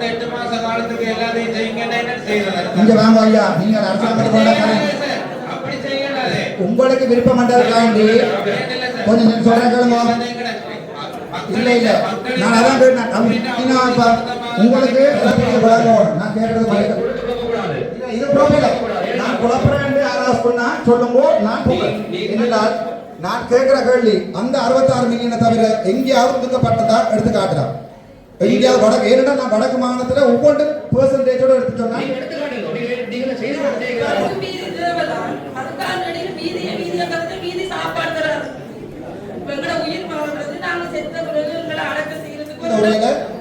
அடுத்த 8 மாச காலத்துக்கு எல்லாத்தையும் செய்யுங்கன்னா என்ன செய்யறது? இங்க வாங்க ஐயா, நீங்க அரசாங்கத்துக்கு அப்படி செய்யலாது. உங்களுக்கு விருப்பம் பண்றதுக்காண்டி கொஞ்சம் சொல்றேன். இல்ல இல்ல, நான் அதான் கேட்டேன். உங்களுக்கு நான் கேட்கறது இது ப்ரோஃபைல். நான் குழப்பறேன் சொன்னா சொல்லுங்க, நான் என்னென்றால் நான் கேட்கிற கேள்வி அந்த 66 மில்லியனை தவிர எங்கேயாவது ஒதுக்கப்பட்டதா எடுத்து காட்டுறேன். எங்கேயாவது வடக்கு ஏன்னா நான் வடக்கு மாநிலத்தில் ஒவ்வொன்று பெர்சன்டேஜோட எடுத்து சொன்னா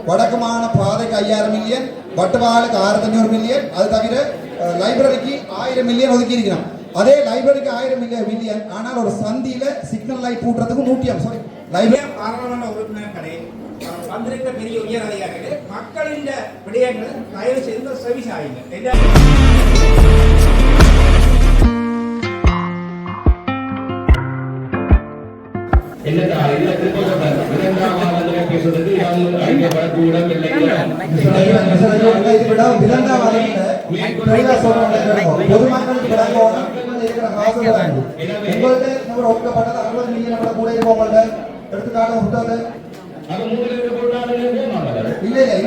வடக்கு மாகாண பாதைக்கு 5000 மில்லியன், வட்டுவாளுக்கு 1500 மில்லியன், அது தவிர லைப்ரரிக்கு 1000 மில்லியன் ஒதுக்கி இருக்கிறோம். அதே லைப்ரரிக்கு 1000 மில்லியன், ஆனால் ஒரு சந்தியில சிக்னல் லைட் பூட்டுறதுக்கு 150 லைப்ரரி பாராளுமன்ற உறுப்பினர்களே, வந்திருக்க பெரிய உயர் அதிகாரிகளே, மக்களின் விடயங்களை தயவு செய்து செவி சாயுங்க.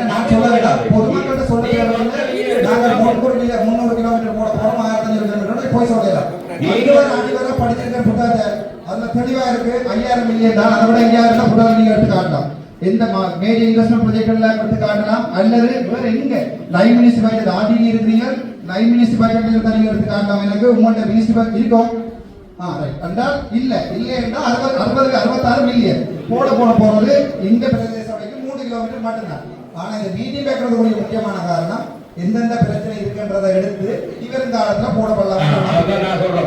நான் சொல்ல வேண்டாம். பொதுமக்கள் சொல்ல 300 கிலோமீட்டர் போட போறோம், 1500 கிலோமீட்டர் போய் சொல்லலாம். படிச்சிருக்கிற புத்தகத்தை அதுல தெளிவா இருக்கு. 5000 மில்லியன் தான், அதை விட எங்கேயா இருந்தா புத்தகம் நீங்க எடுத்து காட்டலாம். எந்த மேஜர் இன்வெஸ்ட்மெண்ட் ப்ராஜெக்ட்ல எடுத்து காட்டலாம். அல்லது வேற எங்க லைவ் மினிஸ்ட்ரி ஆர்டினி இருக்கிறீங்க, லைவ் மினிஸ்ட்ரி பட்ஜெட்ல நீங்க எடுத்து காட்டலாம். எனக்கு உங்களோட மினிஸ்ட்ரி பட்ஜெட் இருக்கும் என்றால் இல்ல என்றால் 66 மில்லியன் போட போறது இந்த பிரதேச வரைக்கும் 3 கிலோமீட்டர் மட்டும்தான். ஆனா இந்த வீதி வைக்கிறது ஒரு முக்கியமான காரணம் எந்தெந்த பிரச்சனை இருக்குன்றதை எடுத்து இவரும் காலத்துல போடப்படலாம். நான் சொல்றேன்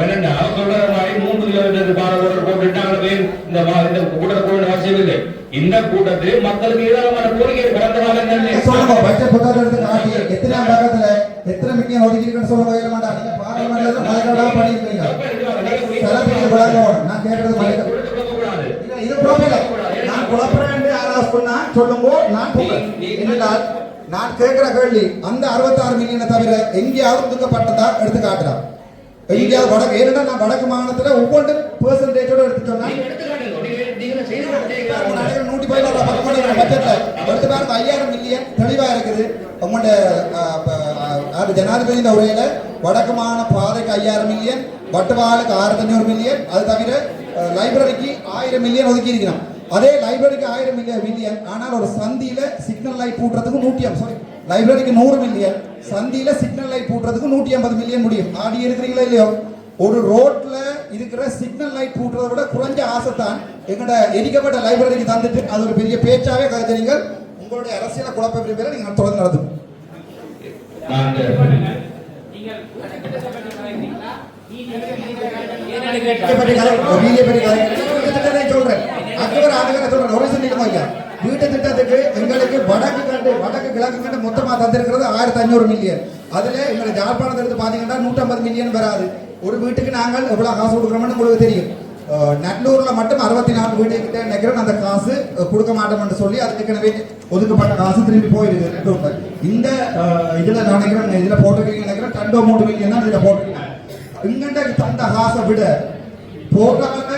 3 கிலோமீட்டர் பாலகோடு போட்டுட்டாங்க. இந்த கூட்டத்தை போட அவசியம் இல்லை. இந்த கூட்டத்தில் மக்களுக்கு ஏராளமான கோரிக்கை கடந்த காலம் சொல்லுங்க. பட்ஜெட் புத்தகத்தை எடுத்து காட்டி எத்தனை பக்கத்துல எத்தனை மில்லியன் ஒதுக்கிருக்குன்னு சொல்ல வைக்க மாட்டா. நீங்க பாராளுமன்றத்துல மலைக்காடாக பண்ணிருக்கீங்க. நான் கேட்கறது இது ப்ரோஃபைல். நான் குழப்பறேன் சொன்னா சொல்லுங்க, நான் என்னென்றால் நான் கேட்கிற கேள்வி அந்த 66 மில்லியனை தவிர எங்கேயாவது ஒதுக்கப்பட்டதா எடுத்து காட்டுறேன். எங்கேயாவது வடக்கு ஏன்னா நான் வடக்கு மாநிலத்துல ஒவ்வொன்று பெர்சன்டேஜோட எடுத்து சொன்னா 5000 மில்லியன் தெளிவா இருக்குது. உங்களோட ஜனாதிபதி உரையில வடக்கு மாகாண பாதைக்கு 5000 மில்லியன், வட்டுவாளுக்கு 1500 மில்லியன், அது தவிர லைப்ரரிக்கு 1000 மில்லியன் ஒதுக்கி இருக்கிறோம். அதே லைப்ரரிக்கு 1000 மில்லியன், ஆனால் ஒரு சந்தியில சிக்னல் லைட் பூட்டுறதுக்கு 150 லைப்ரரிக்கு 100 மில்லியன், சந்தியில சிக்னல் லைட் பூட்டுறதுக்கு 150 மில்லியன் முடியும். ஆடி இருக்கிறீங்களா இல்லையோ? ஒரு ரோட்ல இருக்கிற சிக்னல் லைட் பூட்டுறதை விட குறைஞ்ச ஆசை தான் எங்களோட எரிக்கப்பட்ட லைப்ரரிக்கு தந்துட்டு அது ஒரு பெரிய பேச்சாவே கருதுறீங்க. உங்களுடைய அரசியல குழப்ப விரும்புகிற நீங்க தொடர்ந்து நடத்தும். வீட்டு திட்டத்துக்கு எங்களுக்கு வடக்கு கிழக்கு கண்டு மொத்தமா தந்திருக்கிறது 1500 மில்லியன். அதுல எங்களுக்கு ஜாழ்ப்பாணத்தை எடுத்து பாத்தீங்கன்னா 150 மில்லியன் வராது. ஒரு வீட்டுக்கு நாங்கள் எவ்வளவு காசு கொடுக்குறோம்னு உங்களுக்கு தெரியும். நல்லூர்ல மட்டும் 64 வீட்டுக்கிட்ட நினைக்கிறேன் அந்த காசு கொடுக்க மாட்டோம்னு சொல்லி அதுக்கு ஏற்கனவே ஒதுக்கப்பட்ட காசு திரும்பி போயிருக்கு. இந்த இதுல நினைக்கிறேன் இதுல போட்டிருக்கீங்க நினைக்கிறேன் 2 மில்லியன் தான் இதுல போட்டிருக்கீங்க. இங்கிட்ட தந்த காசை விட போராட்ட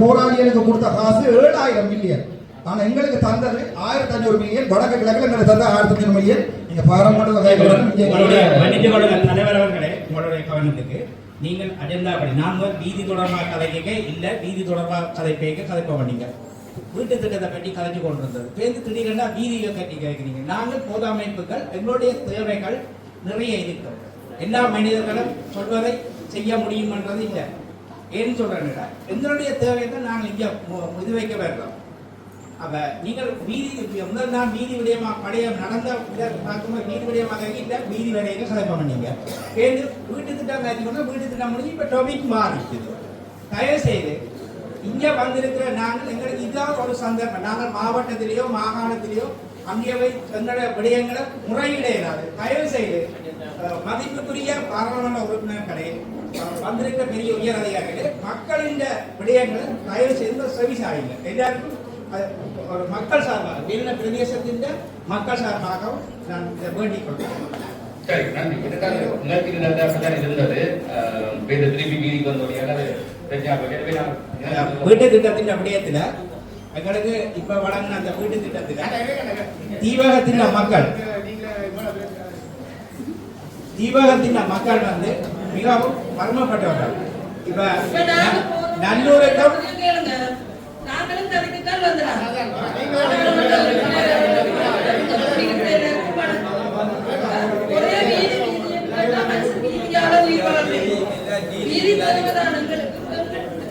போராளிகளுக்கு கொடுத்த காசு 7000 மில்லியன். ஆனா எங்களுக்கு தந்தது 1500 மில்லியன். வடக்கு கிழக்குல எங்களுக்கு தந்த 1500 மில்லியன். நீங்க பாராளுமன்றத்தில் உங்களுடைய கவனத்துக்கு நீங்கள் அஜெண்டா படி நாங்கள் வீதி தொடர்பாக கதைக்க இல்ல வீதி தொடர்பாக கதைப்ப பண்ணீங்க. வீட்டு திட்டத்தை பற்றி கதைச்சு கொண்டிருந்தது பேருந்து திடீரெண்டா வீதியை கட்டி கேட்கிறீங்க. நாங்கள் பொது அமைப்புகள் எங்களுடைய தேவைகள் நிறைய இருக்கிறது. எல்லா மனிதர்களும் சொல்வதை செய்ய முடியும்ன்றது இல்லை. ஏன்னு சொல்றேன்னா எங்களுடைய தேவையை நாங்கள் இங்கே இது வைக்க வேண்டாம். அப்ப நீங்கள் வீதி முதல் நான் வீதி விடயமா படையம் நடந்த பார்க்கும்போது வீதி விடயமாக இல்லை வீதி விடையை கதைப்ப பண்ணீங்க. பேருந்து வீட்டு திட்டம் கழிச்சுக்கொண்டு வீட்டு திட்டம் முடிஞ்சு இப்போ டாபிக் மாறிடுது. தயவு செய்து இங்கே வந்திருக்கிற நாங்கள் எங்களுக்கு இதான் ஒரு சந்தர்ப்பம். நாங்கள் மாவட்டத்திலேயோ மாகாணத்திலேயோ அங்கே எங்களுடைய விடயங்களை முறையிடையாது. தயவு செய்து மதிப்புக்குரிய பாராளுமன்ற உறுப்பினர்களே, வந்திருக்கிற பெரிய உயர் அதிகாரிகளே, மக்களின் விடயங்களை தயவு செய்து செவி சாயுங்க. எல்லாருக்கும் ஒரு மக்கள் சார்பாக வெளியில பிரதேசத்தின் மக்கள் சார்பாகவும் நான் இதை வேண்டிக் கொள்கிறேன். சரி, நன்றி. இதுக்காக நிலத்தில் நல்ல பிரச்சனை இருந்தது. திருப்பி வீதிக்கு வந்தோடையாக வீட்டு திட்டத்தின் விடயத்தில் எங்களுக்கு இப்ப வழங்கின அந்த வீட்டு திட்டத்தில் தீவகத்தின் மக்கள் வந்து மிகவும் மர்மப்பட்டவர்கள். இப்ப நல்லூருக்கும்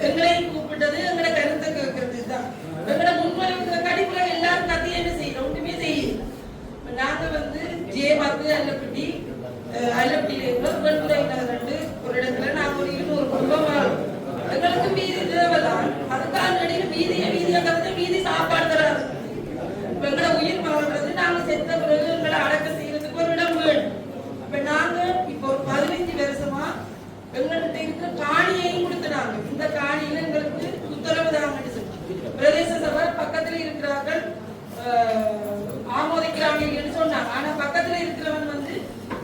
எங்களை கூப்பிட்டது எங்களை கருத்தை கேட்கறது தான். எங்களை முன்மொழிவுகளை கடிப்புல எல்லாரும் கத்திய என்ன செய்யணும் ஒன்றுமே செய்யும். நாங்க வந்து ஜே10 அல்லப்பட்டியில வெண்புரை நகர் ஒரு இடத்துல நாங்க ஒரு 200 குடும்பம் வாழும். எங்களுக்கு வீதி தேவைதான். அதுக்காக நடிகை வீதியை கருத்து வீதி சாப்பாடு தராது. எங்களை உயிர் வாழ்றது நாங்க செத்த பிறகு எங்களை அடக்க செய்யறதுக்கு ஒரு இடம் வேணும். இப்ப நாங்க இப்போ ஒரு 15 வருஷமா எங்கள்கிட்ட இருக்கிற காணியையும் கொடுத்துனாங்க. இந்த காணியில எங்களுக்கு உத்தரவு தாங்கன்னு சொல்லி பிரதேச சபை பக்கத்துல இருக்கிறார்கள் ஆமோதிக்கிறாங்கன்னு சொன்னாங்க. ஆனா பக்கத்துல இருக்கிறவன் வந்து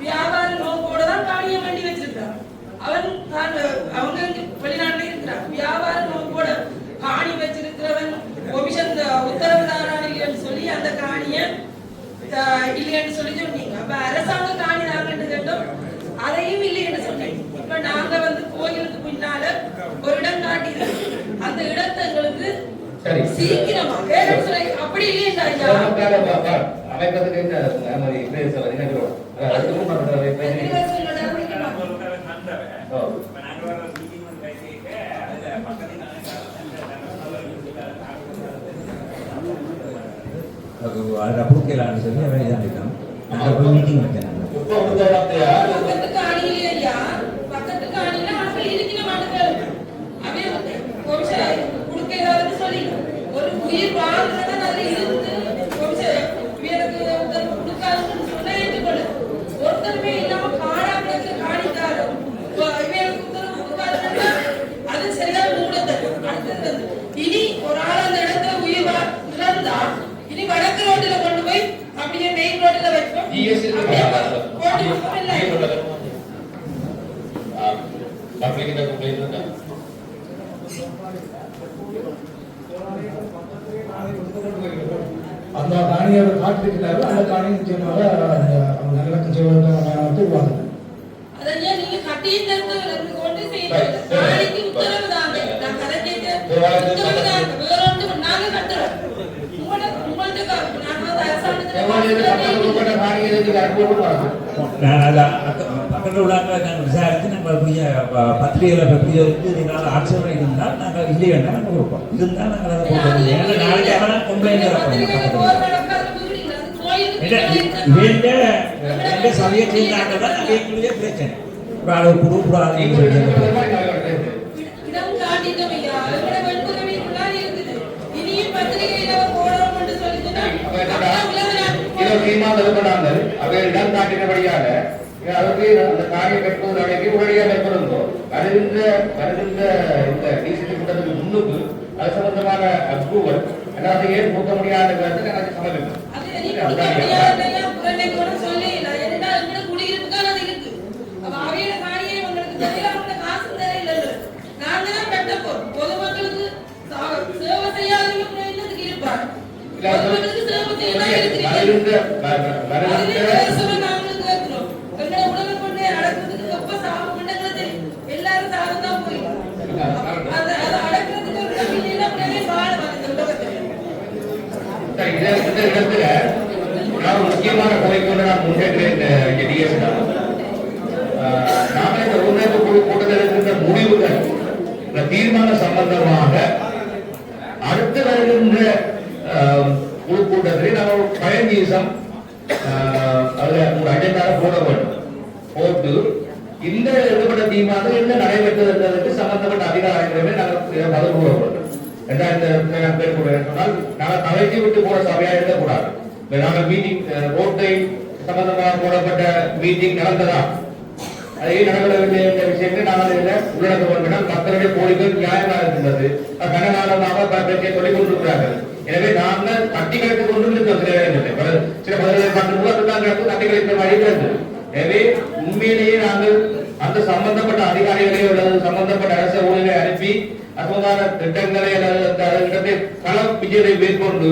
வியாபார நோக்கோட தான் காணியை வேண்டி வச்சிருக்காங்க. அவங்க வெளிநாட்டுல இருக்கிறாங்க. வியாபார நோக்கோட காணி வச்சிருக்கிறவன் கொமிஷன் உத்தரவு தாரான்னு சொல்லி அந்த காணிய இல்லைன்னு சொல்லி சொன்னீங்க. அப்ப அரசாங்க காணி தாங்கன்னு கேட்டோம், அதையும் இல்லைன்னு சொன்னீங்க. இப்ப நாங்க வந்து கோயிலுக்கு பின்னால ஒரு இடம் காட்டிது. அந்த இடத்தை எங்களுக்கு சீக்கிரமா அப்படி இல்லையா அமைப்பதற்கு ada pukul sebenarnya ada yang hitam. Ada meeting macam mana? பக்கத்துக்கு அணியிலையா பக்கத்துக்கு அணியில ஆட்கள் இருக்கிற மாட்டுகள் அவே கொஞ்சம் கொடுக்க ஏதாவது சொல்லி ஒரு உயிர் வாழ்றத அதுல இருந்து கொஞ்சம் இவருக்கு உத்தரவு கொடுக்காதுன்னு சொன்னா ஏற்றுக்கொள்ளு. ஒருத்தருமே இல்லாம காடாங்களுக்கு காணிக்காரு இவருக்கு உத்தரவு கொடுக்காதுன்னா அது சரியா மூடத்தது. அடுத்தது இனி ஒரு ஆள் அந்த இடத்துல உயிர் இறந்தா இனி வடக்கு ரோட்டில கொண்டு போய் அப்படியே மெயின் ரோட்டில வைப்போம். அந்த காணியை காட்டிருக்கிறாரு. அந்த காணியை நிச்சயமாக அவங்க நல்ல செய்வாங்க. அதையா நீங்க கட்டியின் தரத்தை கொண்டு செய்யணும். காணிக்கு உத்தரவு தாங்க. நான் கதை கேட்க உத்தரவு தாங்க. வேற ஒன்று நாங்க கட்டுறோம். உங்கள்கிட்ட நாங்க அரசாங்கத்தில் பக்கத்தில் உள்ளாங்க நாங்கள் விசாரித்து நம்ம புதிய பத்திரிகைகளை புதியவருக்கு இதனால் ஆட்சேபனை இருந்தால் நாங்கள் இல்லை வேண்டாம் நாங்கள் கொடுப்போம். இருந்தால் நாங்கள் அதை போட்டு ஏன்னா நாளைக்கு அவனால் கம்ப்ளைண்ட் வேண்ட சமய செய்தாங்க தான் எங்களுடைய பிரச்சனை. இப்போ அதை கொடுக்கூடாதுன்னு சொல்லி இடம் காட்டிட்டோம் ஐயா. வெண்புறவி முன்னாடி இருக்குது. இனியும் பத்திரிகையில போடுறோம் என்று சொல்லிட்டுனா இடம் காட்டினபடியாக அதற்கு அந்த காரியம் கட்டுவது அடைக்கி உடனடியாக மேற்கொள்ளும். வருகின்ற இந்த டிசிசி கூட்டத்துக்கு முன்னுக்கு அது சம்பந்தமான அப்ரூவல் அதாவது ஏன் கொடுக்க முடியாத கருத்து எனக்கு சமர்ப்பிக்கும். பொதுமக்களுக்கு சேவை செய்யாதவங்க இருப்பார். பொதுமக்களுக்கு சேவை செய்யலாம். முக்கியமான குறைக்கொண்டு நான் முன்னேற்றேன். நாம இந்த ஒருங்கிணைப்பு குழு கூட்டத்தில் இருக்கின்ற முடிவுகள் தீர்மானம் சம்பந்தமாக அடுத்து வருகின்ற குழு கூட்டத்தில் நம்ம பயங்கீசம் அதுல ஒரு அஜெண்டாவை போட வேண்டும். போட்டு இந்த எடுபட்ட தீர்மானம் என்ன நடைபெற்றது என்பதற்கு சம்பந்தப்பட்ட அதிகாரிகளே நாங்கள் பதில் கூற வேண்டும். சொன்னால் நாங்கள் தலைக்கு விட்டு போற சபையா இருக்கக்கூடாது. நாங்கள் மீட்டிங் ரோட்டை சம்பந்தமாக போடப்பட்ட மீட்டிங் நடந்ததா அதை நடக்கவில்லை என்ற விஷயத்தை நாங்கள் இதில் உள்ளடக்க வேண்டும். மக்களுடைய கோரிக்கை நியாயமாக இருக்கின்றது. கனகாலமாக பிரச்சனை சொல்லிக் கொண்டிருக்கிறார்கள். எனவே நாங்கள் தட்டி கழித்துக் கொண்டு இருக்கிறோம். சில பதில்களை தட்டி கழித்த மாதிரி இருக்கிறது. எனவே உண்மையிலேயே நாங்கள் அந்த சம்பந்தப்பட்ட அதிகாரிகளை அல்லது சம்பந்தப்பட்ட அரசு ஊழியர்களை அனுப்பி அதுபோதான திட்டங்களை அல்லது இடத்தை கள விஜயத்தை மேற்கொண்டு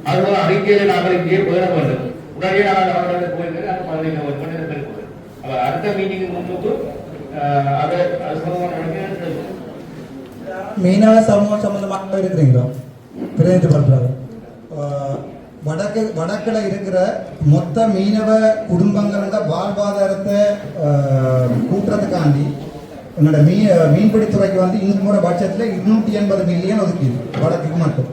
அதுபோல அறிக்கையை நாங்கள் இங்கே பெற வேண்டும். உடனடியே நாங்கள் அவர்களை போயிருக்கிறது அந்த 15 பேருக்கு அடுத்த மீட்டிங் முன்பு அதை மீனவ சமூகம் சம்பந்தமாக இருக்கிறீங்களா பிரதிநிதிப்படுத்துறாரு வடக்குல இருக்கிற மொத்த மீனவ குடும்பங்களோட வாழ்வாதாரத்தை கூட்டுறதுக்காண்டி என்னோட மீன்பிடித்துறைக்கு வந்து இந்த முறை பட்ஜெட்ல 280 மில்லியன் ஒதுக்கிது வடக்குக்கு மட்டும்.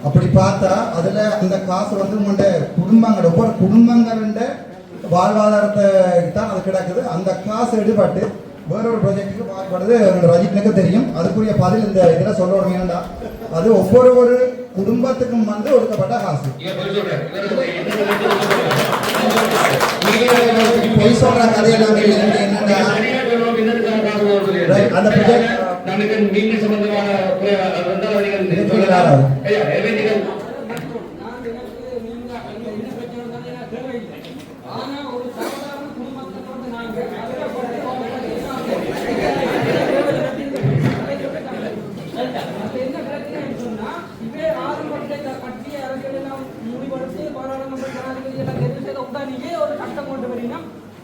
அப்படி பார்த்தா அதுல அந்த காசு வந்து உங்களோட குடும்பங்களோட ஒவ்வொரு குடும்பங்களோட வாழ்வாதாரத்தை தான் அது கிடக்குது. அந்த காசு எடுபட்டு வேறொரு ப்ராஜெக்டுக்கு பார்க்கப்படுது. ரஜினிக்கு தெரியும். அதுக்குரிய பதில் இந்த இதில் சொல்லணும். ஏன்னா அது ஒவ்வொரு குடும்பத்துக்கும் வந்து ஒதுக்கப்பட்ட காசு. பொய் சொல்ற கதையெல்லாம் என்னன்னா அந்த ப்ராஜெக்ட்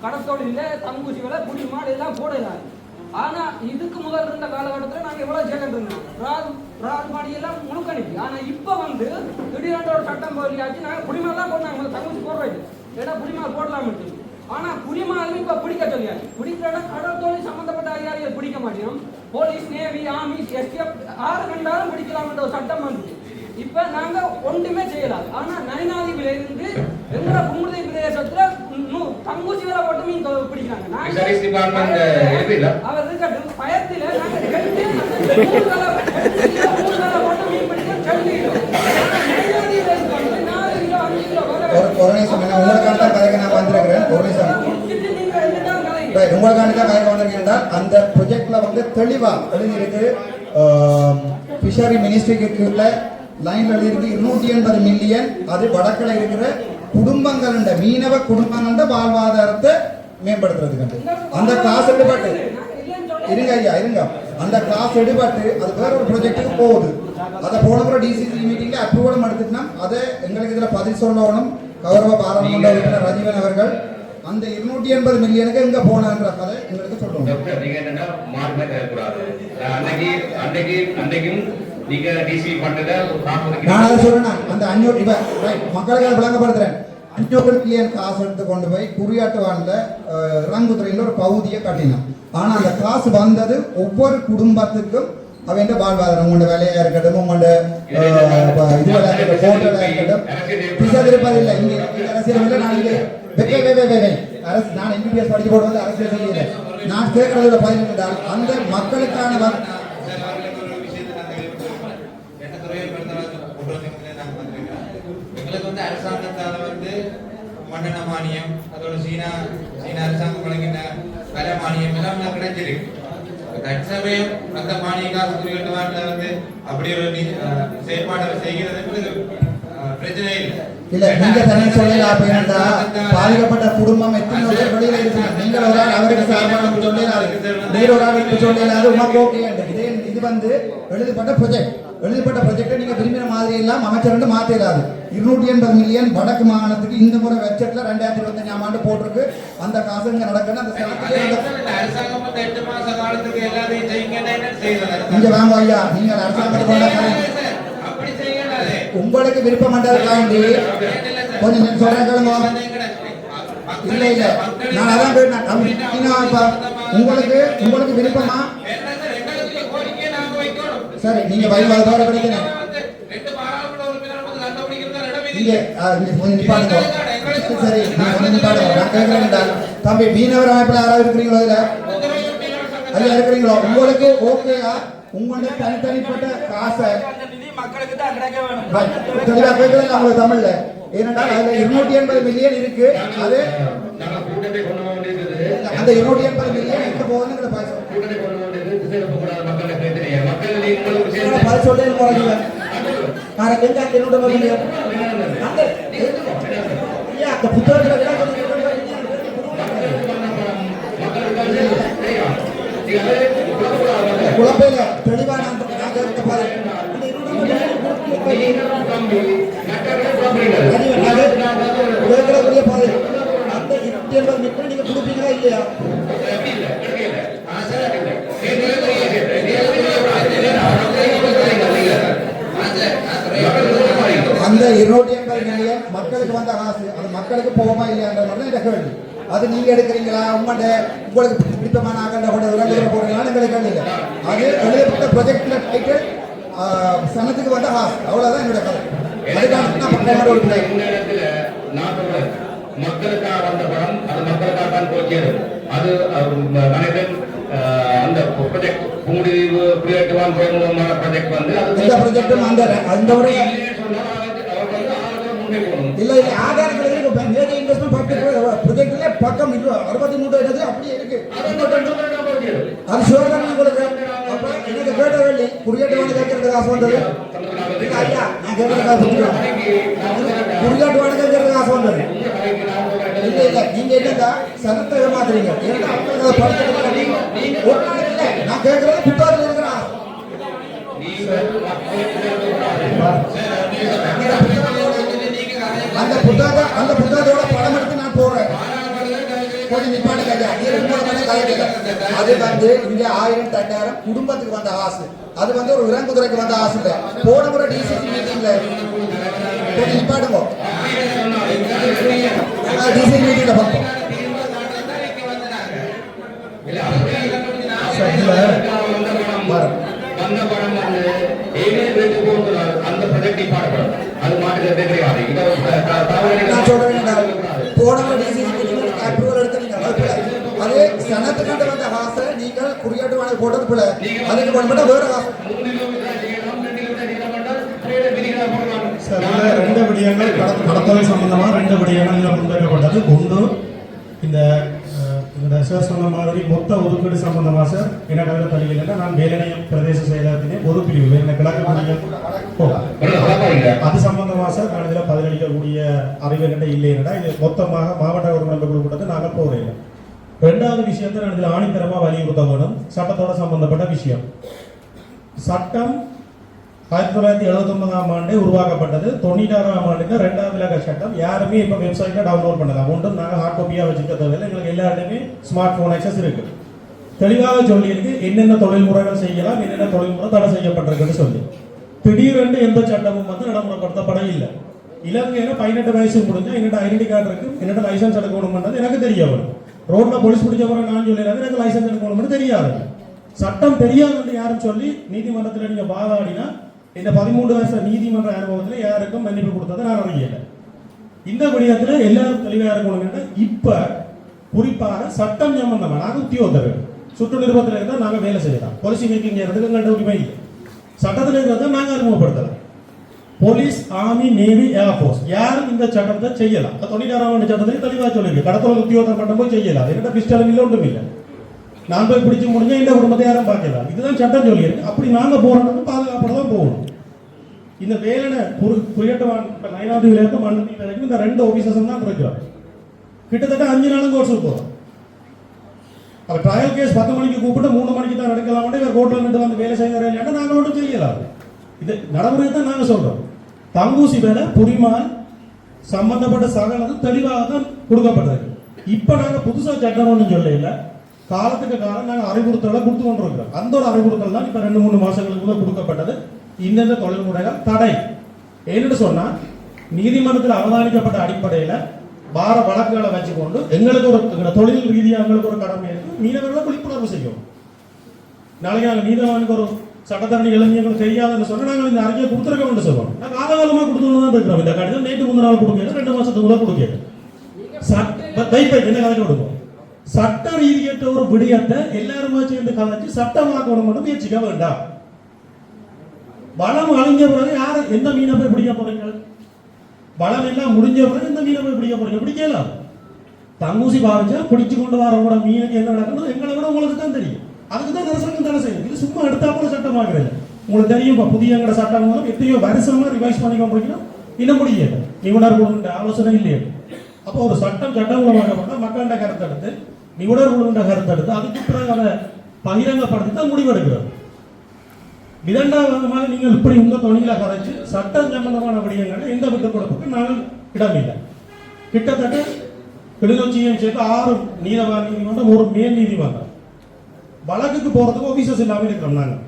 கடத்தொழில தங்குசி விலை புடி மாடு எல்லாம் போடலாம். ஆனா இதுக்கு முதல் இருந்த காலகட்டத்தில் நாங்க எவ்வளவு சேகன் இருந்தோம் ரால் மாடி எல்லாம் முழுக்கணிக்கு. ஆனா இப்ப வந்து திடீரென்ற ஒரு சட்டம் போலியாச்சு நாங்க புடிமால் தான் போடுறாங்க. தங்குசி போடுறது ஏன்னா புடிமால் போடலாம். ஆனா புடிமாலும் இப்ப பிடிக்க சொல்லியாச்சு. பிடிக்கிறா கடல் தொழில் சம்பந்தப்பட்ட அதிகாரிகள் பிடிக்க மாட்டோம். போலீஸ் நேவி ஆர்மி எஸ்டிஎஃப் யாரு கண்டாலும் பிடிக்கலாம் என்ற ஒரு சட்டம் வந்து இப்ப நாங்க ஒன்றுமே செய்யலாம். ஆனா நைனாதிபில இருந்து எங்களோட குமுதை பிரதேசத்துல தங்குசி வேலை போட்டு மீன் பிடிக்கிறாங்க. அவர் இருக்கட்டும் பயத்தில நாங்க 2 போட்டு மீன் பிடிக்க சொல்லிடுறோம். அந்த ப்ராஜெக்ட்ல வந்து தெளிவா எழுதியிருக்கு. ஃபிஷரி மினிஸ்ட்ரிக்குள்ள லைன்ல இருக்கு 280 மில்லியன். அது வடக்கில் இருக்கிற குடும்பங்கள மீனவ குடும்பங்கள வாழ்வாதாரத்தை மேம்படுத்துறதுக்கு அந்த காசு எடுபட்டு இருங்க ஐயா இருங்க. அந்த காசு எடுபட்டு அது வேற ஒரு ப்ராஜெக்டுக்கு போகுது. அதை போன டிசிசி மீட்டிங்ல அப்ரூவலும் எடுத்துட்டோம். அதை எங்களுக்கு இதுல பதில் சொல்லணும். கௌரவ பாராளுமன்ற உறுப்பினர் ரஜீவன் அவர்கள் அந்த 280 மில்லியனுக்கு எங்க போனான்ற கதை எங்களுக்கு சொல்லுங்க. நீங்க என்னன்னா மார்மே தேவைப்படாது. அன்னைக்கும் நீங்க டிசி பண்ணல நான் அதை சொல்றேன். அந்த 500 மக்களுக்கு விளங்கப்படுத்துறேன். 500 மில்லியன் காசு எடுத்து கொண்டு போய் குறியாட்டுவான்ல ரங்குத்துறையில் ஒரு பகுதியை கட்டினான். ஆனா அந்த காசு வந்தது ஒவ்வொரு குடும்பத்துக்கும் அவன் வாழ்வாதாரம் உங்களோட வேலையா இருக்கட்டும், உங்களோட இதுவா இருக்கட்டும், போட்டலா இருக்கட்டும், பிசா இருப்பதில்லை. இங்க அரசியல் அரசு நான் எம்பிபிஎஸ் படிச்சு போடுவது அரசியல் செய்யல. நான் கேட்கறதுல பதில் என்றால் அந்த மக்களுக்கான எங்களுக்கு வந்து அரசாங்கத்தால வந்து மண்டன மானியம், அதோட சீனா அரசாங்கம் வழங்கின விலை மானியம் எல்லாம் கிடைச்சிருக்கு. தற்சமயம் அந்த மானிய காசு குறிப்பிட்ட வந்து அப்படி ஒரு செயற்பாடு செய்கிறது பிரச்சனை இல்லை. இல்ல நீங்க தனி சொல்லலாம். ஏன்னா பாதிக்கப்பட்ட குடும்பம் எத்தனை பேர் வெளியில இருக்கு. நீங்கள் ஒரு ஆள் அவருக்கு சார்பான சொல்லலாது, வேற ஒரு ஆளுக்கு சொல்லலாது. உனக்கு ஓகே. இது வந்து எழுதப்பட்ட ப்ராஜெக்ட் நீங்க விரும்பின மாதிரி எல்லாம் அமைச்சர் மாத்திராது. 280 மில்லியன் வடக்கு மாகாணத்துக்கு இந்த முறை பட்ஜெட்ல 2025ஆம் ஆண்டு போட்டிருக்கு. அந்த காசு இங்க நடக்குது. அந்த அரசாங்கம் 8 மாச காலத்துக்கு எல்லாத்தையும் செய்யுங்க. இங்க வாங்க ஐயா, நீங்க அரசாங்கத்துக்கு உங்களுக்கு விருப்பம் பண்றதுக்காண்டி கொஞ்சம் சொல்றேன் கேளுங்க. இல்ல இல்ல நான் அதான் கேட்டேன். உங்களுக்கு விருப்பமா? சரி நீங்க வயதோட படிக்கிறேன். சரி தம்பி மீனவர் அமைப்புல யாராவது இருக்கிறீங்களோ இதுல ஐயா இருக்கிறீங்களோ? உங்களுக்கு ஓகேயா? உங்களுடைய தனிப்பட்ட காசை தெளிவா கேட்கறது உங்களுக்கு தமிழ்ல. ஏனென்றால் அதுல 280 மில்லியன் இருக்கு. அது அந்த 280 மில்லியன் எங்க போகுதுன்னு பதில் சொல்ல நான் எங்க என்னோட வரலையோ அந்த அந்த புத்தகத்தில் குழப்பையில தெளிவான அந்த 280 மீட்டர் நீங்க கொடுப்பீங்களா இல்லையா? அந்த 280 மில்லியன் மக்களுக்கு வந்த காசு அது மக்களுக்கு போகுமா இல்லையான்ற மாதிரி தான் கேள்வி. அது நீங்க எடுக்கிறீங்களா உங்களுக்கு பிடித்தமான போறீங்களா எங்களுக்கு கேள்வி. அது எழுதப்பட்ட ப்ரொஜெக்ட்ல டைட்டில் சனத்துக்கு வந்த காசு அவ்வளவுதான் என்னோட கதை. மக்களுக்காக வந்த படம் அது மக்களுக்காக தான் போக்கியது. அது மனிதன் அந்த ப்ராஜெக்ட் புங்குடிதீவு கிரியேட்டிவான் பிரமுகமான ப்ராஜெக்ட் வந்து இந்த ப்ராஜெக்டும் அந்த இல்ல இல்ல ஆதாரங்கள் இருக்கு. மேஜர் இன்வெஸ்ட்மென்ட் ப்ராஜெக்ட்ல பக்கம் 63 இடத்துல அப்படியே இருக்கு. அது சுவர்ணம் உங்களுக்கு அப்ப எனக்கு கேட்ட வேண்டி குடியேற்றவான கேட்கறது காசு வந்தது ஐயா நான் கேட்கறது காசு குடியேற்றவான கேட்கறது காசு வந்தது இல்ல இல்ல நீங்க என்னங்க சனத்தை ஏமாத்துறீங்க. ஒரு நாளைக்கு இல்ல நான் கேட்கறது புத்தகத்தில் இருக்கிற அந்த புத்தகத்தோட படம் எடுத்து நான் போடுறேன். கொஞ்சம் நிப்பாட்டு கையா அது வந்து இங்க 1000 2000 குடும்பத்துக்கு வந்த ஆசை. அது வந்து ஒரு இறங்குதுறைக்கு வந்த ஆசை இல்ல. போன முறை டிசிசி மீட்டிங்ல கொஞ்சம் நிப்பாட்டுங்க. டிசிசி மீட்டிங்ல பார்ப்போம். அந்த படம் வந்து அந்த ப்ராஜெக்ட் பாடப்படும். அது மாட்டுக்கு தெரியாது. நான் சொல்றேன் போன டிசிசி மீட்டிங்ல அப்ரூவல் எடுத்தீங்க. அதே சனத்துக்கு வந்த ஆசை நீங்கள் குறியாட்டு போட்டது போல அதுக்கு பண்ண வேற ஆசை. ரெண்டு விடயங்கள் கடத்தல் சம்பந்தமா 2 விடயங்கள் முன்வைக்கப்பட்டது. ஒன்று இந்த சொன்ன மாதிரி மொத்த ஒதுக்கீடு சம்பந்தமா சார் எனக்கு அதில் தெரியல. நான் வேலணையம் பிரதேச செயலகத்திலே ஒரு பிரிவு என்ன கிழக்கு அது சம்பந்தமா சார் நான் இதில் பதிலளிக்கக்கூடிய அறிவு என்கிட்ட இல்லைன்னா இது மொத்தமாக மாவட்ட கவர்மெண்ட் கொடுக்கப்பட்டது நாங்கள் போகிறேன். 2வது விஷயத்தை நான் இதில் ஆணித்தரமாக வலியுறுத்த வேணும். சட்டத்தோட சம்பந்தப்பட்ட விஷயம். சட்டம் 1979ஆம் ஆண்டே உருவாக்கப்பட்டது. 96ஆம் ஆண்டுக்கு 2வது இலக்க சட்டம் யாருமே இப்போ வெப்சைட்ல டவுன்லோட் பண்ணலாம். ஒன்றும் நாங்கள் ஹார்ட் காப்பியாக வச்சுக்க தேவையில்லை. எங்களுக்கு எல்லாருமே ஸ்மார்ட் போன் ஆக்சஸ் இருக்கு. தெளிவாக சொல்லியிருக்கு என்னென்ன தொழில் முறைகள் செய்யலாம், என்னென்ன தொழில்முறை தடை செய்யப்பட்டிருக்குன்னு சொல்லி. திடீரென்று எந்த சட்டமும் வந்து நடைமுறைப்படுத்தப்பட இல்லை. இலங்கையில 18 வயசு முடிஞ்சா என்னோட ஐடென்டி கார்டு இருக்கு, என்னோட லைசன்ஸ் எடுக்கணும்ன்றது எனக்கு தெரிய வரும். ரோட்ல போலீஸ் பிடிச்ச போற நான் சொல்லிடுறது எனக்கு லைசன்ஸ் எடுக்கணும்னு தெரியாது. சட்டம் தெரியாதுன்னு யாரும் சொல்லி நீதிமன்றத்தில் நீங்க வாதாடினா இந்த 13 வருஷ நீதிமன்ற அனுபவத்தில் யாருக்கும் மன்னிப்பு கொடுத்ததை நான் அறியல. இந்த விடயத்தில் எல்லாரும் தெளிவாக இருக்கணும். இப்ப குறிப்பாக சட்டம் சம்பந்தமாக நாங்கள் உத்தியோகத்தர்கள் சுற்று நிறுவனத்தில் இருந்தால் நாங்கள் வேலை செய்யலாம். பாலிசி மேக்கிங் செய்யறதுக்கு எங்கள்கிட்ட உரிமை இல்லை. சட்டத்தில் இருக்கிறத நாங்கள் அறிமுகப்படுத்தலாம். போலீஸ், ஆர்மி, நேவி, ஏர்ஃபோர்ஸ் யாரும் இந்த சட்டத்தை செய்யலாம். 96ஆம் ஆண்டு சட்டத்தில் தெளிவாக சொல்லியிருக்கு. கடத்தல் உத்தியோகத்தர் மட்டும் போய் செய்யலாம். என்கிட்ட பிஸ்டலும் இல்லை, ஒன்றும் இல்லை. நான் போய் பிடிச்சி முடிஞ்சா இந்த குடும்பத்தை யாரும் பார்க்கலாம். இதுதான் சட்டம் சொல்லியிருக்கு. அப்படி நாங்க போறோம்னு பாதுகாப்போட தான் போகணும். இந்த வேலனை குறியட்டவான் 9வது விலையிலிருந்து மண்ணி வரைக்கும் இந்த 2 ஆபீசர்ஸ் தான் இருக்கிறோம். கிட்டத்தட்ட 5 நாளும் கோர்ஸுக்கு போறோம். அப்ப ட்ரையல் கேஸ் 10 மணிக்கு கூப்பிட்டு 3 மணிக்கு தான் நடக்கலாம். இவர் கோர்ட்ல நின்று வந்து வேலை செய்யற இல்லைன்னா நாங்கள் ஒன்றும் செய்யலாம். இது நடைமுறை தான் நாங்க சொல்றோம். தங்கூசி வேலை புரிமால் சம்பந்தப்பட்ட சகலம் தெளிவாக தான் கொடுக்கப்பட்டிருக்கு. இப்ப நாங்க புதுசா சட்டம் ஒன்றும் சொல்ல இல்லை. காலத்துக்கு காலம் நாங்கள் அறிவுறுத்தலை கொடுத்து கொண்டிருக்கிறோம். அந்த ஒரு அறிவுறுத்தல் தான் இப்ப 2-3 மாசங்களுக்கு கூட கொடுக்கப்பட்டது. இந்த தொழில் முறைகள் தடை ஏன்னு சொன்னா நீதிமன்றத்தில் அவதானிக்கப்பட்ட அடிப்படையில் பார வழக்குகளை வச்சுக்கொண்டு எங்களுக்கு ஒரு தொழில் ரீதியாக எங்களுக்கு ஒரு கடமை இருக்கு. மீனவர்களை விழிப்புணர்வு செய்யும். நாளைக்கு நாங்கள் நீதிமன்றத்துக்கு ஒரு சட்டத்தரணி இளைஞர்கள் தெரியாதுன்னு சொன்னா நாங்கள் இந்த அறிக்கையை கொடுத்துருக்கோம்னு சொல்லுவோம். நாங்கள் காலகாலமாக கொடுத்துட்டு தான் இருக்கிறோம். இந்த கடிதம் நேற்று 3 நாள் கொடுக்கல, 2 மாசத்துக்குள்ள கொடுக்கல. என்ன கதைக்கு கொடுக்கும். சட்ட ரீதியற்ற ஒரு விடயத்தை எல்லாருமா சேர்ந்து கலைச்சு சட்டமாக்கணும் மட்டும் முயற்சிக்க வேண்டாம். வளம் அழிஞ்ச பிறகு யார் எந்த மீனை போய் பிடிக்க போறீங்க? வளம் எல்லாம் முடிஞ்ச பிறகு எந்த மீனை போய் பிடிக்க போறீங்க? பிடிக்கலாம். தங்கூசி பாவிச்சா பிடிச்சு கொண்டு வரவோட மீனுக்கு என்ன நடக்கணும் எங்களை விட உங்களுக்கு தான் தெரியும். அதுக்கு தான் அரசாங்கம் தடை செய்யும். இது சும்மா எடுத்தா போல சட்டமாக்குறது. உங்களுக்கு தெரியும் இப்போ புதிய எங்கட சட்டம் மூலம் எத்தனையோ வருஷமா ரிவைஸ் பண்ணி கொண்டிருக்கணும், இன்னும் முடியல. நிபுணர் குழுவின் ஆலோசனை இல்லையே. அப்போ ஒரு சட்டம் மூலமாக மக்கள்கிட்ட கருத்தெடுத்து நிபுணர் குழுவின் கருத்தெடுத்து அதுக்கு பிறகு அதை பகிரங்கப்படுத்தி தான் முடிவெடுக்கிறது. இரண்டாவது நீங்கள் இப்படி உங்க தொழில கரைச்சு சட்டம் சம்பந்தமான விடயங்களை எந்த விட்டு கொடுப்புக்கு நாங்கள் இடமில்லை. கிட்டத்தட்ட கிளிநொச்சியும் சேர்த்து 6 நீதிவான் நீதிமன்றம், ஒரு மேல் நீதிமன்றம் வழக்குக்கு போறதுக்கு ஆபீசர்ஸ் இல்லாமல் இருக்கிறோம் நாங்கள்.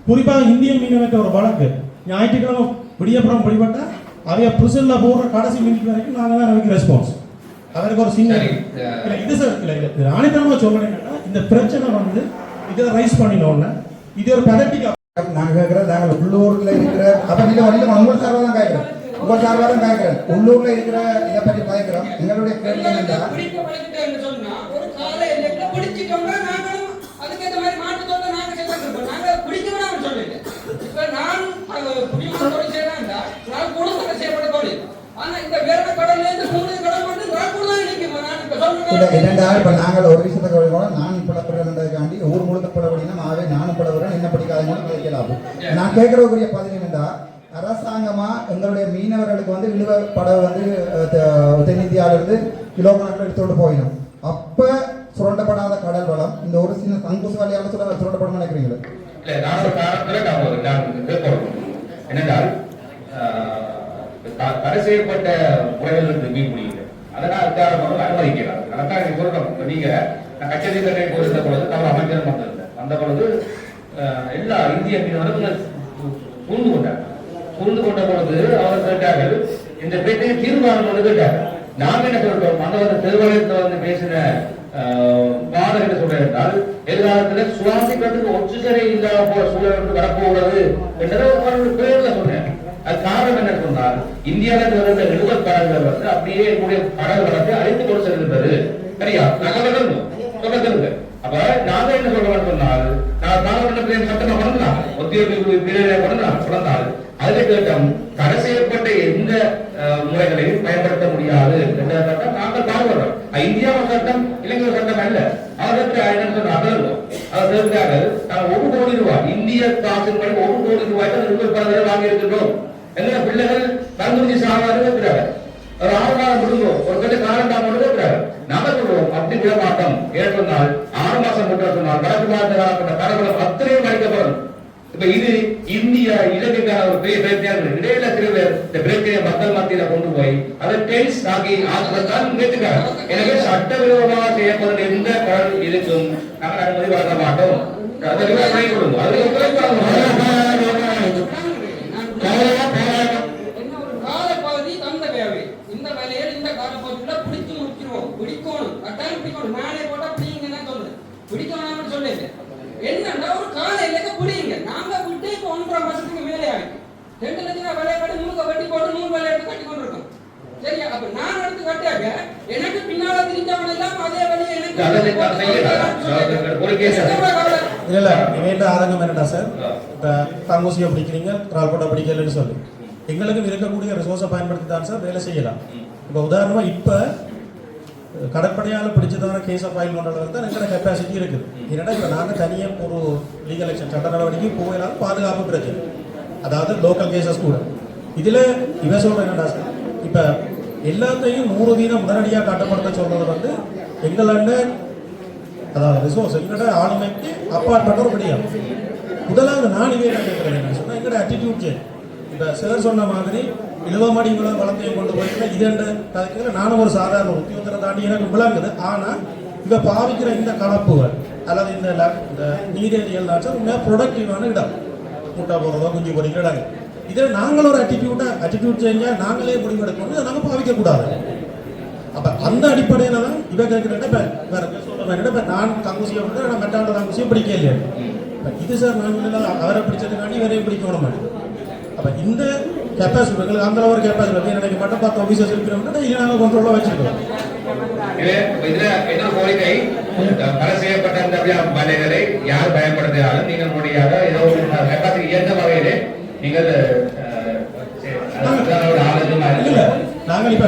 குறிப்பாக இந்திய மீனவற்ற ஒரு வழக்கு ஞாயிற்றுக்கிழமை விடியப்புறம் பிடிபட்டா அவைய பிரிசன்ல போடுற கடைசி மினிட் வரைக்கும் நாங்கள் தான் நமக்கு ரெஸ்பான்ஸ். அவருக்கு ஒரு சின்ன இது சார் இல்லை ஆணித்தனமா சொல்லணும்னா இந்த பிரச்சனை வந்து இதை ரைஸ் பண்ணினோன்னு இது ஒரு பெனல்டிக்கா நாங்கள் கேட்குறோம். நாங்கள் உள்ளூர்ல இருக்கிற அப்ப நீங்க வழியில உங்கள் சார்பாக தான் கேட்கிறோம், உங்கள் சார்பாக தான் கேட்கிறேன். உள்ளூர்ல இருக்கிற இதை பற்றி கேட்கிறோம். எங்களுடைய கேள்வி என்னன்னா சொன்னா ஒரு காலை எல்லைக்குள்ள பிடிச்சிட்டோம்னா நாங்களும் அதுக்கேற்ற மாதிரி மாற்று சொல்ல நாங்க செஞ்சிருப்போம். நாங்க பிடிக்க வேணாம்னு சொல்லல. இப்ப நான் புடிமா தொழில் செய்யறாண்டா நான் கூட செய்யப்பட தொழில். ஆனா இந்த வேற கடல்ல இருந்து 3 கடல் மட்டும் நான் கூட தான் நிற்கும். நான் இப்ப சொல்றேன் என்னடா இப்ப நாங்கள் ஒரு விஷயத்தை கூட நான் படப்படுறதுக்காண்டி ஊர் முழுக்க படப்படினா ஆவே நானும் படவுறேன், என்ன படிக்காதவங்களும் கிடைக்கலாம். நான் கேட்கறதுக்குரிய பதில் என்னடா, அரசாங்கமா எங்களுடைய மீனவர்களுக்கு வந்து இழுவ படகு வந்து தென்னிந்தியாவிலிருந்து கிலோமீட்டர் எடுத்துட்டு போயிடும். அப்ப சுரண்டப்படாத கடல் வளம் இந்த ஒரு சின்ன தங்குசு வழியால சுரண்டப்படும் நினைக்கிறீங்களா? இல்ல, நான் ஒரு காரணத்துல என்னென்றால் தடை செய்யப்பட்ட முறைகளிலிருந்து மீன் பிடிக்கிறது அதனால் அதிகாரம் அனுமதிக்கிறார். அதான் சொல்றோம். நீங்க கச்சேரி போயிருந்த பொழுது அவர் அமைச்சர் வந்திருந்தார். அந்த பொழுது எல்லா இந்திய மீனவர்கள் சூழ்ந்து கொண்ட பொழுது அவர் கேட்டார்கள், இந்த பேட்டையை தீர்மானம் கேட்டார்கள். நாங்க என்ன சொல்றோம், அந்த வந்து தேர்வாலயத்தில் வந்து பேசின பாதம் என்ன சொல்றேன் என்றால், எதிர்காலத்தில் சுவாசிக்கிறதுக்கு ஒற்றுசரை இல்லாத போல சூழல் வரப்போகிறது என்றதை பேர்ல சொன்னேன். அது காரணம் என்ன சொன்னால், இந்தியாவில் இருந்த 70 கடல்கள் வந்து அப்படியே என்னுடைய கடல் வளத்தை அழைத்து கொண்டு செல்கின்றது. சரியா? நகரம் சொல்லுங்க. அப்ப நாங்க என்ன சொல்றோம் சொன்னால், நான் நாகப்பட்டினத்தில் சட்டமா பண்ணலாம், பண்ணால் அதுல கேட்டோம், தடை செய்யப்பட்ட எந்த முறைகளையும் பயன்படுத்த முடியாது என்ற சட்டம் நாங்கள் பாடுபடுறோம். இந்தியாவை சட்டம் இலங்கை சட்டம் அல்ல. அதற்கு அகலும் அதற்காக நாங்கள் 1 கோடி ரூபாய் இந்திய காசின் படி 1 கோடி ரூபாய் தான் வாங்கி இருக்கின்றோம். எங்க பிள்ளைகள் கருந்துஞ்சி சாவாரு இருக்கிறார்கள். ஒரு 6 மாதம் முடிஞ்சோம், ஒரு கட்டு காரணம் இருக்கிறார். நாம சொல்லுவோம் அப்படி விட மாட்டோம். ஏற்கனால் 6 மாசம் முன்னாள் சொன்னால் வடக்கு மாநில கடவுளம் அத்தனையும் அளிக்கப்படும். இப்ப இது இந்திய இலங்கைக்கான ஒரு பெரிய பிரச்சனை. இடையில சில பேர் இந்த பிரச்சனையை மக்கள் மத்தியில கொண்டு போய் அதை டென்ஸ் ஆகி ஆக்குவதால் முயற்சிக்கிறார். எனவே சட்டவிரோதமாக செய்யப்படும் எந்த கடல் இருக்கும் நாங்கள் அனுமதி வழங்க மாட்டோம். அதை கொடுங்க. இந்த வேலையில் இந்த காலப்பகுதியில பிடிச்சு முடிச்சிருவோம். பிடிக்கணும், கட்டாயம் பிடிக்கணும். நானே போட்டா பிடிங்கன்னா சொல்றேன், பிடிக்கணும்னு சொல்லிட்டு என்னன்னா ஒரு கால இல்லைங்க பிடிங்க. நாங்க விட்டு இப்ப 1.5 மாசத்துக்கு மேலே ஆகிட்டு 2 லட்சம் வேலையை கட்டி முழுக்க வெட்டி போட்டு 3 வேலையை எடுத்து கட்டி கொண்டு இருக்கோம். சரியா? அப்ப நான் எடுத்து கட்டாக எனக்கு பின்னால தெரிஞ்சவன் எல்லாம் அதே வழியை எனக்கு இல்ல இவன் ஆதங்கம் என்னடா சார், இப்ப தாங்கூசியை பிடிக்கிறீங்க, ரால்கோட்டை பிடிக்கலன்னு சொல்லி எங்களுக்கு இருக்கக்கூடிய ரிசோர்ஸை பயன்படுத்தி தான் சார் வேலை செய்யலாம். இப்போ உதாரணமாக இப்போ கடற்படையால் பிடிச்சதான கேஸை ஃபைல் பண்ணுறது தான் எங்களோட கெப்பாசிட்டி இருக்குது. ஏன்னா இப்போ நாங்கள் தனியாக ஒரு லீகல் ஆக்ஷன் சட்ட நடவடிக்கை போகலாம், பாதுகாப்பு பிரச்சனை, அதாவது லோக்கல் கேசஸ் கூட. இதில் இவன் சொல்கிறேன் என்னடா சார், இப்போ எல்லாத்தையும் 100 வீதம் உடனடியாக கட்டுப்படுத்த சொல்றது வந்து எங்களாண்ட அதாவது ரிசோர்ஸ் எங்களோட ஆளுமைக்கு அப்பாற்பட்ட ஒரு விடியம். முதலாவது நான் இவே கேட்குறேன் என்ன சொன்னால் எங்களோட ஆட்டிடியூட் சேஞ்ச். இப்போ சிலர் சொன்ன மாதிரி இழுவமடிகளை வளத்தையும் கொண்டு போயிட்டு இதென்று கதைக்கிற நானும் ஒரு சாதாரண உத்தியோகத்தை தாண்டி எனக்கு விளங்குது. ஆனால் இப்போ பாவிக்கிற இந்த கலப்புகள் அல்லது இந்த நீரியல் தான் உண்மையாக ப்ரொடக்டிவான இடம், முட்டை போடுறதோ குஞ்சு பொறிக்கிற இடங்கள். இதை நாங்கள் ஒரு ஆட்டிடியூட் செஞ்சால் நாங்களே முடிவெடுக்கணும், இதை நாங்கள் பாவிக்கக்கூடாது. அப்போ அந்த அடிப்படையில் தான் இவ கேட்குறேன். இப்போ வேறு சொல்கிறேன், இப்போ நான் தங்குசியை வந்து நான் மெட்டாண்ட தங்குசியை பிடிக்க இல்லையா. இது சார் நான் அவரை பிடிச்சதுக்காண்டி இவரையும் பிடிக்கணும். அப்போ இந்த கெப்பாசிட்டி எங்களுக்கு அந்த ஒரு கெப்பாசிட்டி எனக்கு மட்டும் 10 ஆஃபீஸர்ஸ் இருக்கிறவங்க இதை நாங்கள் கண்ட்ரோலாக வச்சுருக்கோம். என்ன கோரிக்கை, தடை செய்யப்பட்ட இந்த மலைகளை யார் பயன்படுத்தினாலும் நீங்கள் முடியாத ஏதோ கெப்பாசிட்டி எந்த வகையிலே நீங்கள் நாங்கள் இப்போ